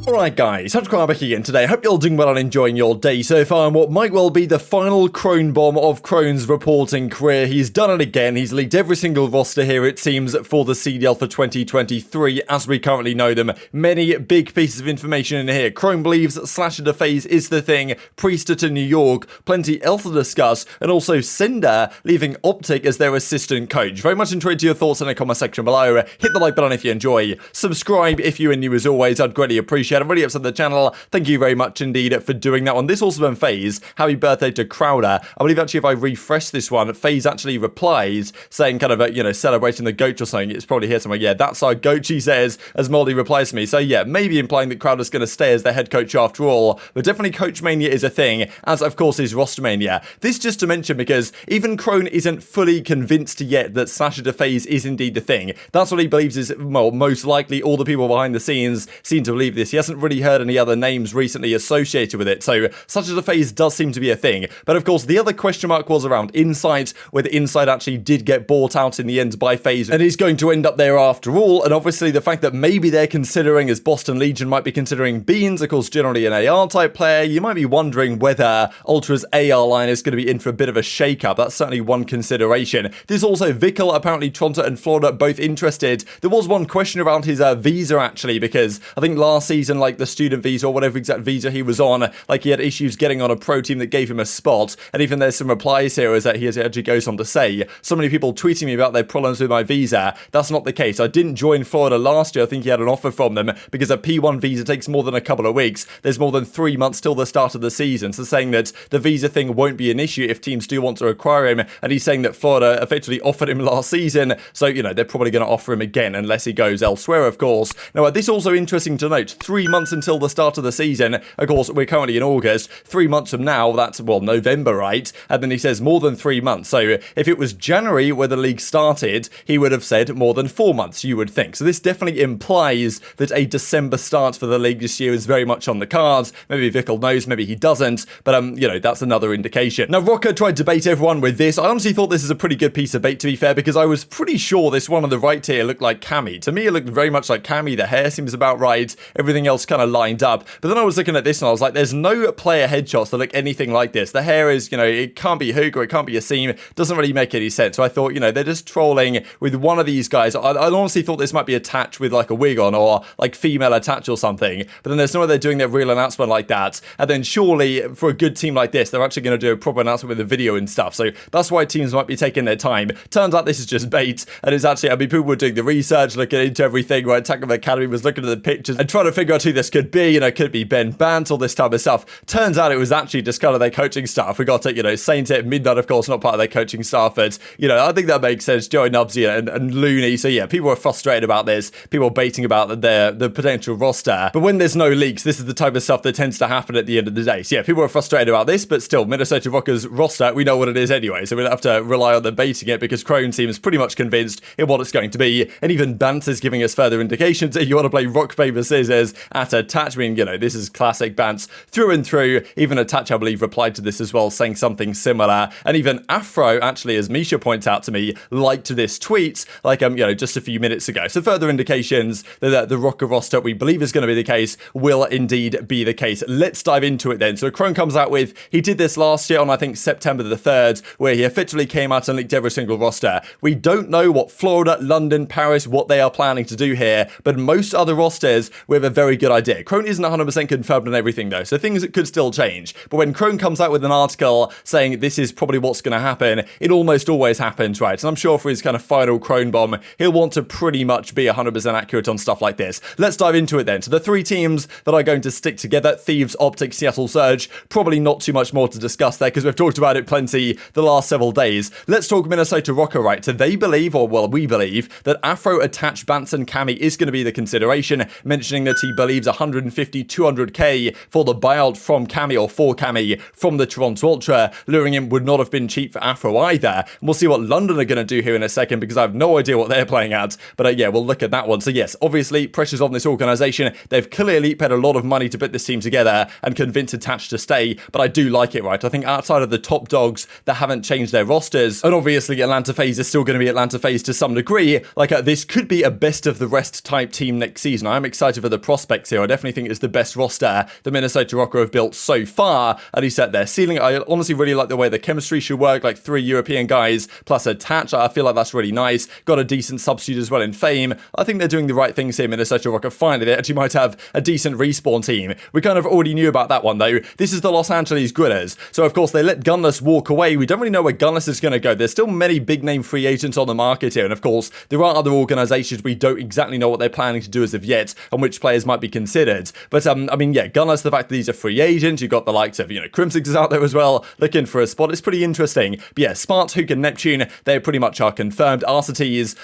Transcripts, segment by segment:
Alright guys, TacticalRab back again today. Hope you're all doing well and enjoying your day so far, and what might well be the final Crone bomb of Crone's reporting career. He's done it again. He's leaked every single roster here, it seems, for the CDL for 2023, as we currently know them. Many big pieces of information in here. Crone believes SlasheR FaZe is the thing, Priester to New York, plenty else to discuss, and also Cinder leaving OpTic as their assistant coach. Very much intrigued to your thoughts in the comment section below. Hit the like button if you enjoy. Subscribe if you are new as always, I'd greatly appreciate it. I'm really upset the channel. Thank you very much indeed for doing that one. This also been FaZe. Happy birthday to Crowder. I believe actually if I refresh this one, FaZe actually replies saying kind of, celebrating the goat or something. It's probably here somewhere. Yeah, that's our goat, she says, as Molly replies to me. So yeah, maybe implying that Crowder's going to stay as the head coach after all. But definitely Coachmania is a thing, as of course is Rostermania. This just to mention because even Crone isn't fully convinced yet that SlasheR FaZe is indeed the thing. That's what he believes is, well, most likely all the people behind the scenes seem to believe this. He hasn't really heard any other names recently associated with it, so SlasheR FaZe does seem to be a thing. But of course the other question mark was around Insight, whether Insight actually did get bought out in the end by FaZe and is going to end up there after all, and obviously the fact that maybe they're considering, as Boston Legion might be considering Beans, of course generally an AR type player, you might be wondering whether Ultra's AR line is going to be in for a bit of a shake-up. That's certainly one consideration. There's also Vickle, apparently Toronto and Florida both interested. There was one question around his visa actually, because I think last season, like the student visa or whatever exact visa he was on, like he had issues getting on a pro team that gave him a spot, and even there's some replies here as that he actually goes on to say, so many people tweeting me about their problems with my visa. That's not the case. I didn't join Florida last year. I think he had an offer from them because a P1 visa takes more than a couple of weeks. There's more than 3 months till the start of the season, so saying that the visa thing won't be an issue if teams do want to acquire him, and he's saying that Florida effectively offered him last season, so they're probably going to offer him again unless he goes elsewhere, of course. Now this also interesting to note, 3 months until the start of the season. Of course, we're currently in August. 3 months from now, that's, well, November, right? And then he says more than 3 months. So if it was January where the league started, he would have said more than 4 months, you would think. So this definitely implies that a December start for the league this year is very much on the cards. Maybe Vickle knows, maybe he doesn't. But, that's another indication. Now, Rokkr tried to bait everyone with this. I honestly thought this is a pretty good piece of bait, to be fair, because I was pretty sure this one on the right here looked like Cammy. To me, it looked very much like Cammy. The hair seems about right. Everything else kind of lined up. But then I was looking at this and I was like, there's no player headshots that look anything like this. The hair is, it can't be Hook or it can't be a seam. It doesn't really make any sense. So I thought, they're just trolling with one of these guys. I honestly thought this might be attached with like a wig on or like female attached or something. But then there's no way they're doing their real announcement like that. And then surely for a good team like this, they're actually going to do a proper announcement with a video and stuff. So that's why teams might be taking their time. Turns out this is just bait. And it's actually, people were doing the research, looking into everything, right? TacticalRab Academy was looking at the pictures and trying to figure out who this could be. Could it be Ben Bant, all this type of stuff. Turns out it was actually just kind of their coaching staff. We got to, Saint at Midnight, of course, not part of their coaching staff, but, I think that makes sense. Joey Nubsy and Looney. So yeah, people are frustrated about this. People are baiting about the potential roster. But when there's no leaks, this is the type of stuff that tends to happen at the end of the day. So yeah, people are frustrated about this, but still, Minnesota Rokkr's roster, we know what it is anyway. So we don't have to rely on them baiting it because Crone seems pretty much convinced in what it's going to be. And even Bant is giving us further indications. If you want to play rock, paper, scissors at Attach, this is classic Bants through and through. Even Attach, I believe, replied to this as well, saying something similar. And even Afro, actually, as Misha points out to me, liked this tweet, just a few minutes ago. So further indications that the Rokkr roster, we believe is going to be the case, will indeed be the case. Let's dive into it then. So Crone comes out with, he did this last year on, I think, September the 3rd, where he effectively came out and leaked every single roster. We don't know what Florida, London, Paris, what they are planning to do here, but most other rosters, we have a very good idea. Crone isn't 100% confirmed on everything though, so things could still change. But when Crone comes out with an article saying this is probably what's going to happen, it almost always happens, right? And I'm sure for his kind of final Crone bomb, he'll want to pretty much be 100% accurate on stuff like this. Let's dive into it then. So the three teams that are going to stick together, Thieves, OpTic, Seattle Surge, probably not too much more to discuss there because we've talked about it plenty the last several days. Let's talk Minnesota Rokkr, right? So they believe, or well, we believe, that Afro, Attach, Bants, and Cammy is going to be the consideration, mentioning that he believes 150, 200k for the buyout from Cammy or for Cammy from the Toronto Ultra. Luring him would not have been cheap for Afro either. And we'll see what London are going to do here in a second because I have no idea what they're playing at. But yeah, we'll look at that one. So yes, obviously pressure's on this organization. They've clearly paid a lot of money to put this team together and convince Attach to stay. But I do like it, right? I think outside of the top dogs that haven't changed their rosters, and obviously Atlanta FaZe is still going to be Atlanta FaZe to some degree, like this could be a best of the rest type team next season. I'm excited for the prospect prospects here. I definitely think it's the best roster the Minnesota Rokkr have built so far, at least at their ceiling. I honestly really like the way the chemistry should work, like 3 European guys plus a Tatch. I feel like that's really nice. Got a decent substitute as well in Fame. I think they're doing the right things here, Minnesota Rokkr. Finally, they actually might have a decent respawn team. We kind of already knew about that one, though. This is the Los Angeles Grillers. So, of course, they let Gunless walk away. We don't really know where Gunless is going to go. There's still many big-name free agents on the market here. And, of course, there are other organizations we don't exactly know what they're planning to do as of yet and which players might be considered. But, I mean, yeah, Gunless, the fact that these are free agents, you've got the likes of, Crimsix is out there as well, looking for a spot. It's pretty interesting. But, yeah, Smart, Hook, and Neptune, they pretty much are confirmed. Arcitys,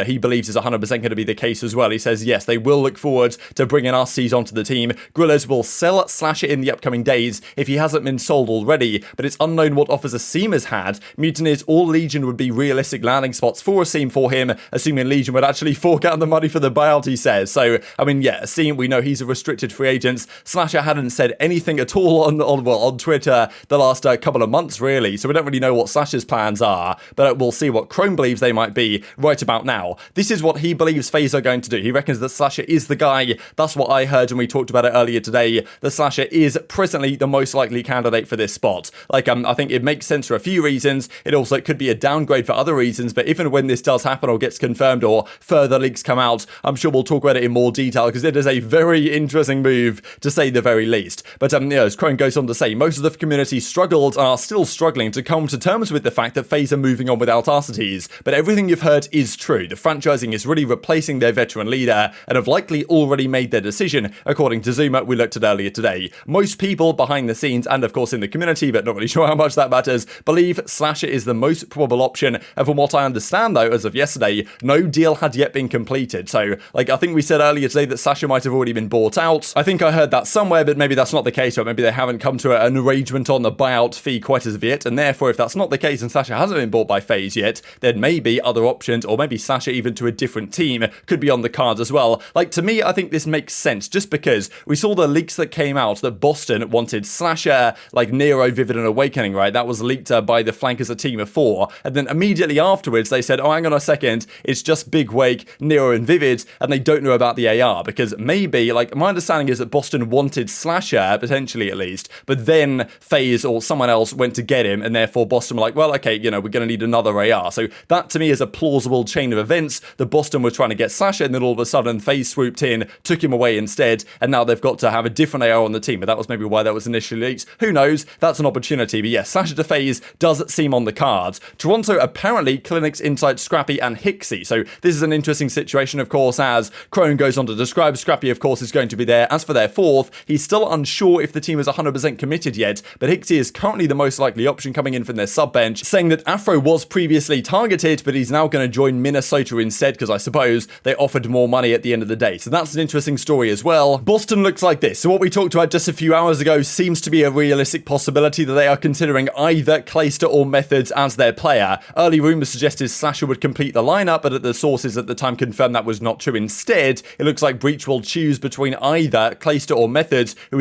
he believes is 100% going to be the case as well. He says, yes, they will look forward to bringing Arcitys onto the team. Grillers will sell SlasheR in the upcoming days if he hasn't been sold already, but it's unknown what offers Asim has had. Mutineers or Legion would be realistic landing spots for Asim for him, assuming Legion would actually fork out the money for the buyout, he says. So, I mean, yeah, Asim, we know he's a restricted free agent. SlasheR hadn't said anything at all on Twitter the last couple of months, really, so we don't really know what SlasheR's plans are, but we'll see what Chrome believes they might be right about now. This is what he believes FaZe are going to do. He reckons that SlasheR is the guy. That's what I heard when we talked about it earlier today. The SlasheR is presently the most likely candidate for this spot. Like, I think it makes sense for a few reasons. It also could be a downgrade for other reasons, but even when this does happen or gets confirmed or further leaks come out, I'm sure we'll talk about it in more detail because it is a very interesting move to say the very least. But, as Crone goes on to say, most of the community struggled and are still struggling to come to terms with the fact that FaZe are moving on without Arcitys. But everything you've heard is true. The franchising is really replacing their veteran leader and have likely already made their decision, according to Zuma, we looked at earlier today. Most people behind the scenes and of course in the community, but not really sure how much that matters, believe SlasheR is the most probable option. And from what I understand though, as of yesterday, no deal had yet been completed. So, I think we said earlier today that SlasheR might have already been bought out. I think I heard that somewhere, but maybe that's not the case, or maybe they haven't come to an arrangement on the buyout fee quite as of yet, and therefore if that's not the case and SlasheR hasn't been bought by FaZe yet, then maybe other options, or maybe SlasheR even to a different team could be on the cards as well. To me, I think this makes sense, just because we saw the leaks that came out that Boston wanted SlasheR, Nero, Vivid, and Awakening, right? That was leaked by the Flankers, a team of 4, and then immediately afterwards they said, oh, hang on a second, it's just Big Wake, Nero, and Vivid, and they don't know about the AR, because maybe, my understanding is that Boston wanted SlasheR, potentially at least, but then FaZe or someone else went to get him, and therefore Boston were like, well, okay, we're going to need another AR. So that to me is a plausible chain of events. The Boston were trying to get SlasheR, and then all of a sudden FaZe swooped in, took him away instead, and now they've got to have a different AR on the team. But that was maybe why that was initially leaked. Who knows? That's an opportunity. But yes, SlasheR to FaZe does seem on the cards. Toronto apparently CleanX, Insight, Scrappy, and Hixie. So this is an interesting situation, of course, as Crone goes on to describe. Scrappy, of course, is going to be there. As for their 4th, he's still unsure if the team is 100% committed yet, but Hixie is currently the most likely option coming in from their sub bench, saying that Afro was previously targeted, but he's now going to join Minnesota instead, because I suppose they offered more money at the end of the day. So that's an interesting story as well. Boston looks like this. So what we talked about just a few hours ago seems to be a realistic possibility that they are considering either Clayster or Methodz as their player. Early rumors suggested SlasheR would complete the lineup, but the sources at the time confirmed that was not true. Instead, it looks like Breach will choose between either Clayster or Methodz, who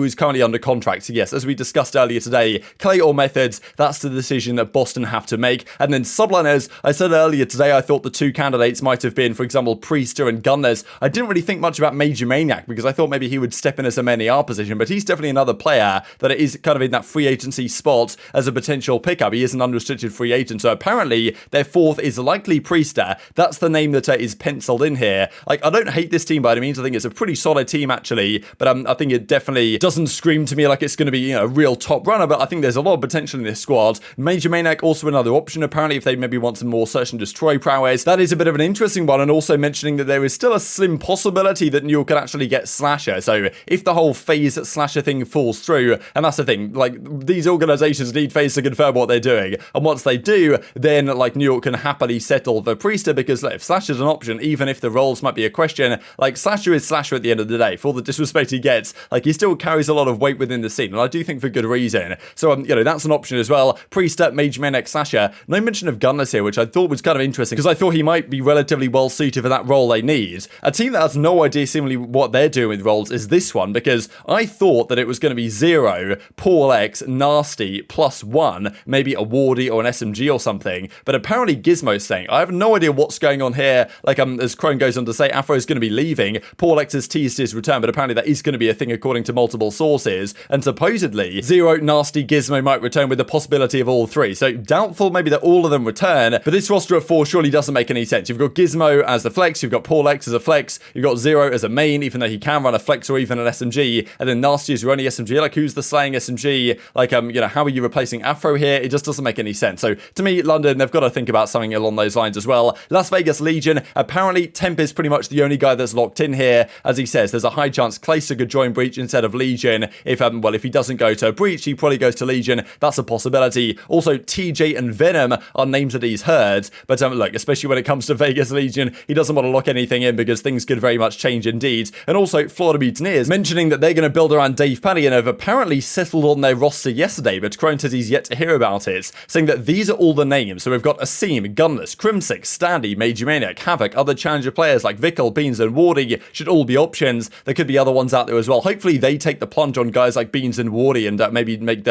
is currently under contract. So yes, as we discussed earlier today, Clay or Methodz, that's the decision that Boston have to make. And then subliners, I said earlier today I thought the 2 candidates might have been, for example, Priester and Gunners. I didn't really think much about Major Maniac because I thought maybe he would step in as a main AR position, but he's definitely another player that is kind of in that free agency spot as a potential pickup. He is an unrestricted free agent, so apparently their 4th is likely Priester. That's the name that is penciled in here. I don't hate this team by any means. I think it's a pretty solid team actually, but I think it definitely doesn't scream to me like it's going to be a real top runner, but I think there's a lot of potential in this squad. Major Maniac also another option apparently if they maybe want some more search and destroy prowess. That is a bit of an interesting one, and also mentioning that there is still a slim possibility that New York could actually get SlasheR. So if the whole FaZe SlasheR thing falls through, and that's the thing, these organizations need FaZe to confirm what they're doing, and once they do, then New York can happily settle for Priester, because if SlasheR's an option, even if the roles might be a question, SlasheR is SlasheR at the end of the day. For all the disrespect he gets, he still carries a lot of weight within the scene, and I do think for good reason. So that's an option as well. Priester, Major Maniac, SlasheR. No mention of Gunless here, which I thought was kind of interesting, because I thought he might be relatively well suited for that role they need. A team that has no idea seemingly what they're doing with roles is this one, because I thought that it was going to be 0, Paul X, Nastie, +1, maybe a Wardy or an SMG or something, but apparently Gismo's saying, I have no idea what's going on here. As Crone goes on to say, Afro is going to be leaving, poleX has teased his return, but apparently that is going to be a thing according to multiple sources. And supposedly, Zero, Nastie, Gismo might return with the possibility of all three. So doubtful maybe that all of them return, but this roster of 4 surely doesn't make any sense. You've got Gismo as the flex, you've got poleX as a flex, you've got Zero as a main, even though he can run a flex or even an SMG, and then Nastie is your only SMG. Like, who's the slaying SMG? Like, how are you replacing Afro here? It just doesn't make any sense. So to me, London, they've got to think about something along those lines as well. Las Vegas Legion, apparently Temp is pretty much the only guy that's locked in here. As he says, there's a high chance Clayster could join Breach instead of Legion. If he doesn't go to Breach, he probably goes to Legion. That's a possibility. Also, TJ and Venom are names that he's heard, but look, especially when it comes to Vegas Legion, he doesn't want to lock anything in because things could very much change indeed. And also, Florida Mutineers mentioning that they're going to build around DavePaly and have apparently settled on their roster yesterday, but Crone says he's yet to hear about it, saying that these are all the names. So we've got Asim, Gunless, Crimsix, Standy, Major Maniac, Havoc, other challenger players like Vickle, Beans, and Wardy should all be options. There could be other ones out there as well. Hopefully they take the plunge on guys like Beans and Wardy and maybe make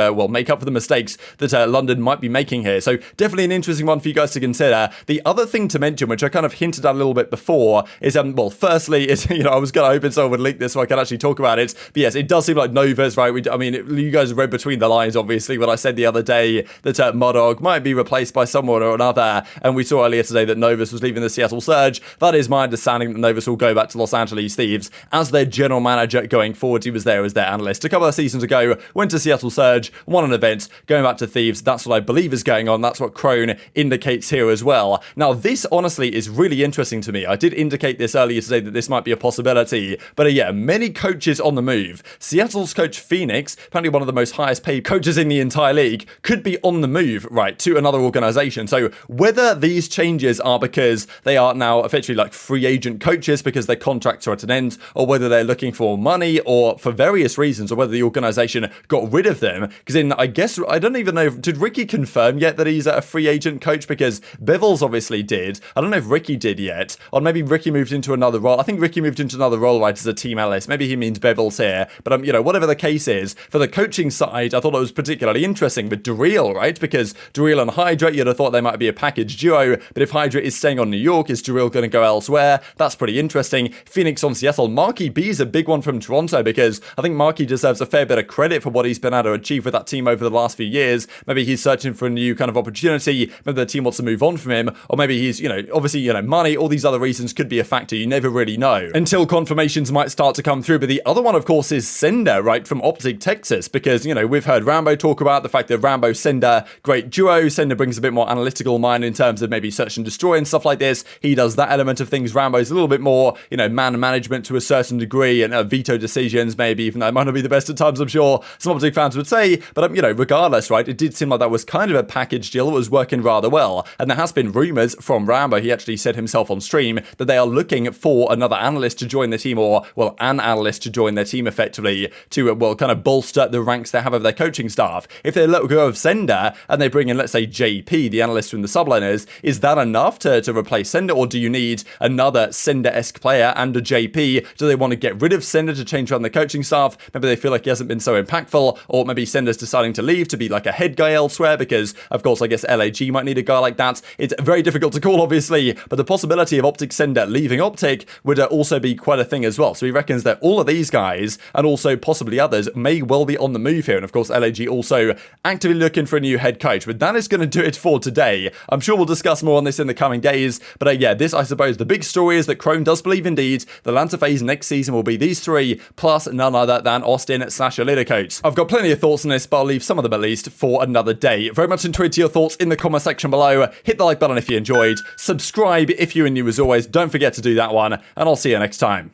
up for the mistakes that London might be making here. So definitely an interesting one for you guys to consider. The other thing to mention, which I kind of hinted at a little bit before, is firstly, is I was going to open someone would leak this so I can actually talk about it. But yes, it does seem like Nova's right. You guys read between the lines, obviously, when I said the other day that Mudog might be replaced by someone or another, and we saw earlier today that Novus was leaving the Seattle Surge. That is my understanding that Novus will go back to Los Angeles Thieves as their general manager going forward. He was there as their analyst a couple of seasons ago, went to Seattle Surge, won an event, going back to Thieves. That's what I believe is going on. That's what Crone indicates here as well. Now, this honestly is really interesting to me. I did indicate this earlier today that this might be a possibility, but yeah, many coaches on the move. Seattle's coach Phoenix, apparently one of the most highest paid coaches in the entire league, could be on the move, right, to another organization. So whether these changes are because they are now effectively like free agent coaches because their contracts are at an end, or whether they're looking for money or for various reasons, or whether the organization got rid of them. Because I guess, I don't even know, did Ricky confirm yet that he's a free agent coach? Because Bevels obviously did. I don't know if Ricky did yet, or maybe Ricky moved into another role. I think Ricky moved into another role, right, as a team analyst. Maybe he means Bevels here, but whatever the case is, for the coaching side, I thought it was particularly interesting with Dareel, right? Because Dareel and Hydra, you'd have thought they might be a package duo, but if Hydra is staying on New York, is Dareel going to go elsewhere? That's pretty interesting. Phoenix on Seattle. Marky B is a big one from Toronto because I think Marky deserves a fair bit of credit for what he's been able to achieve with that team over the last few years. Maybe he's searching for a new kind of opportunity. Maybe the team wants to move on from him, or maybe he's, obviously, money, all these other reasons could be a factor. You never really know until confirmations might start to come through. But the other one, of course, is Sender, right, from OpTic Texas, because, we've heard Rambo talk about the fact that Rambo, Sender, great duo. Sender brings a bit more analytical mind in terms of maybe search and destroy and stuff like this. He does that element of things. Rambo's a little bit more, man management to a certain degree and veto decisions, maybe, even though it might not be the best at times, I'm sure some OpTic fans would say. But, regardless, right, it did seem like that was kind of a package deal that was working rather well. And there has been rumors from Rambo, he actually said himself on stream, that they are looking for another analyst to join the team, or, an analyst to join their team effectively to, kind of bolster the ranks they have of their coaching staff. If they let go of Sender and they bring in, let's say, JP, the analyst from the subliners, is that enough to replace Sender, or do you need another Sender-esque player and a JP? Do they want to get rid of Sender to change around the coaching staff? Maybe they feel like he hasn't been so impactful, or maybe Sender's deciding to leave to be like a head guy elsewhere because, of course, I guess LAG might need a guy like that. It's very difficult to call, obviously, but the possibility of OpTic Sender leaving OpTic would also be quite a thing as well. So he reckons that all of these guys, and also possibly others, may well be on the move here. And of course, LAG also actively looking for a new head coach. But that is going to do it for today. I'm sure we'll discuss more on this in the coming days. But yeah, this, I suppose, the big story is that Crone does believe indeed the Atlanta FaZe next season will be these three, plus none other than Austin /Lidicote. I've got plenty of thoughts on this, but I'll leave some of them at least for another day. Very much enjoyed your thoughts in the comment section below. Hit the like button if you enjoyed. Subscribe if you're new as always. Don't forget to do that one. And I'll see you next time.